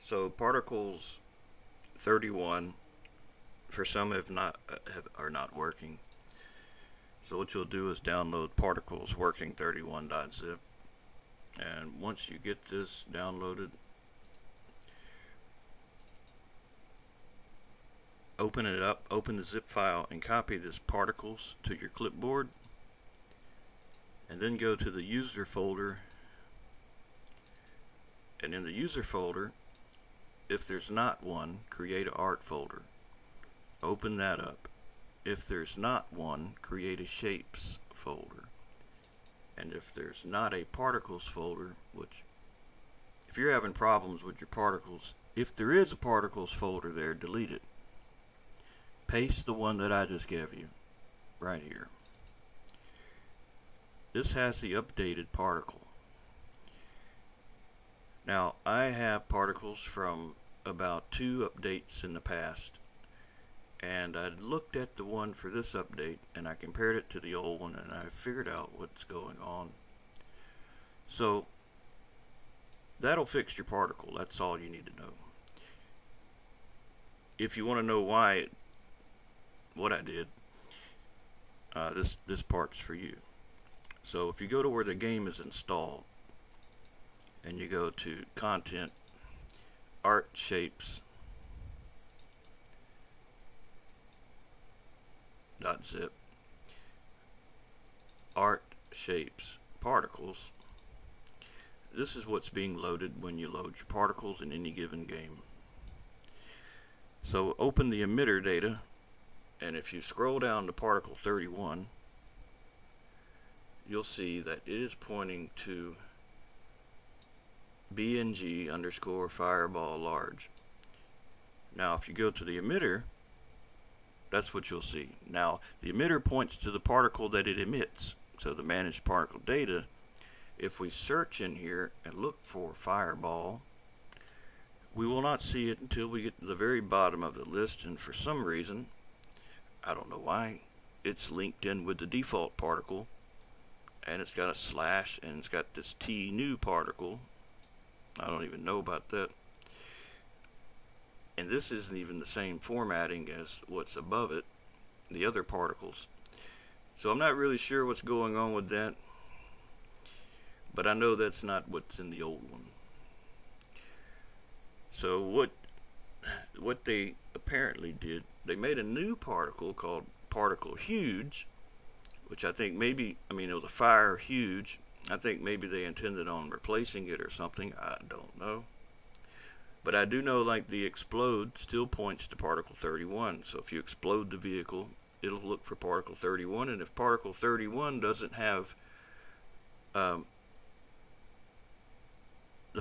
So particles 31 for some are not working. So what you'll do is download particles working 31.zip, and once you get this downloaded, open it up, open the zip file, and copy this particles to your clipboard, and then go to the user folder, and in the user folder, if there's not one, create an art folder. Open that up. If there's not one, create a shapes folder. And if there's not a particles folder, which if you're having problems with your particles, if there is a particles folder there, delete it. Paste the one that I just gave you right here. This has the updated particle. Now I have particles from about 2 updates in the past, and I looked at the one for this update and I compared it to the old one, and I figured out what's going on. So that'll fix your particle. That's all you need to know. If you want to know what I did, this part's for you. So if you go to where the game is installed and you go to content, art shapes .zip, art shapes particles, this is what's being loaded when you load your particles in any given game. So open the emitter data, and if you scroll down to particle 31, you'll see that it is pointing to BeamNG_fireball large. Now if you go to the emitter, that's what you'll see. Now the emitter points to the particle that it emits, so the managed particle data. If we search in here and look for fireball, we will not see it until we get to the very bottom of the list, and for some reason, I don't know why, it's linked in with the default particle, and it's got a slash, and it's got this T new particle. I don't even know about that. And this isn't even the same formatting as what's above it, the other particles. So I'm not really sure what's going on with that, but I know that's not what's in the old one. So what they apparently did, they made a new particle called particle huge, which I think it was a fire huge. I think maybe they intended on replacing it or something. I don't know. But I do know, like, the explode still points to particle 31. So if you explode the vehicle, it'll look for particle 31. And if particle 31 doesn't have the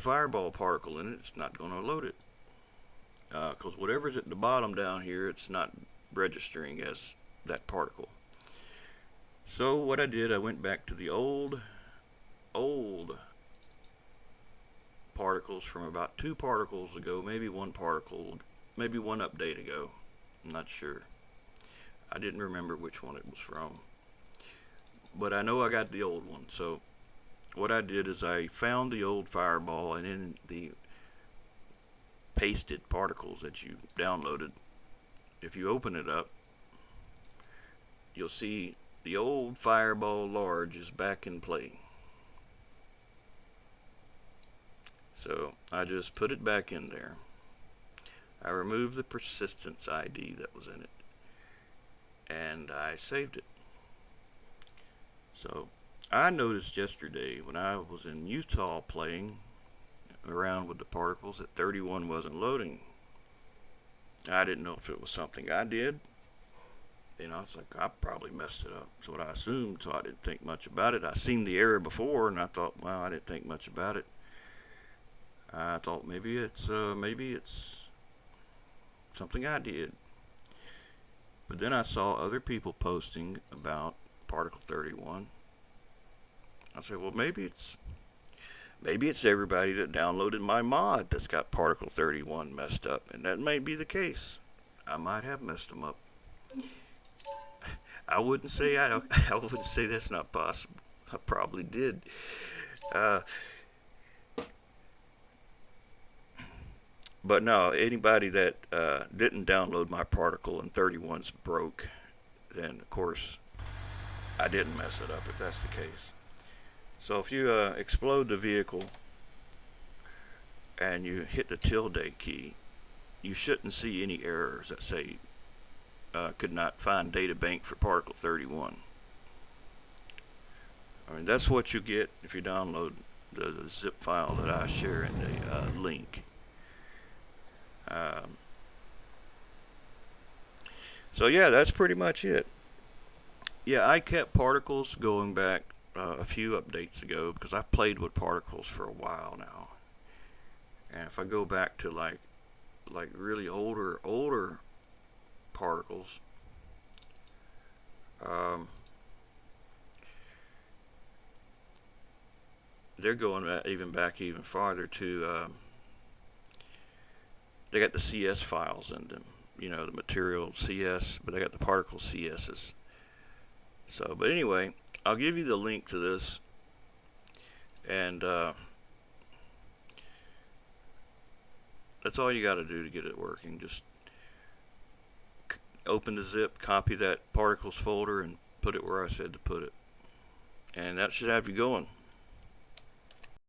fireball particle in it, it's not going to load it. Because whatever's at the bottom down here, it's not registering as that particle. So what I did, I went back to the old particles from about 2 particles ago, maybe one update ago. I'm not sure. I didn't remember which one it was from, but I know I got the old one. So what I did is I found the old fireball, and in the pasted particles that you downloaded, if you open it up, you'll see the old fireball large is back in play. So I just put it back in there. I removed the persistence ID that was in it, and I saved it. So I noticed yesterday when I was in Utah playing around with the particles that 31 wasn't loading. I didn't know if it was something I did. It's like I probably messed it up. That's what I assumed, so I didn't think much about it. I seen the error before, and I thought, well, I didn't think much about it. I thought maybe it's something I did. But then I saw other people posting about particle 31. I said, well, maybe it's everybody that downloaded my mod that's got particle 31 messed up, and that may be the case. I might have messed them up. I wouldn't say that's not possible. I probably did. But no, anybody that didn't download my particle and 31's broke, then of course I didn't mess it up if that's the case. So if you explode the vehicle and you hit the tilde key, you shouldn't see any errors that say could not find data bank for particle 31. I mean, that's what you get if you download the zip file that I share in the link. So yeah, that's pretty much it. Yeah, I kept particles going back a few updates ago because I've played with particles for a while now. And if I go back to like really older particles, they're going even farther to they got the CS files in them, you know, the material CS, but they got the particle CSs. So, but anyway, I'll give you the link to this, and that's all you got to do to get it working. Just open the zip, copy that particles folder, and put it where I said to put it, and that should have you going.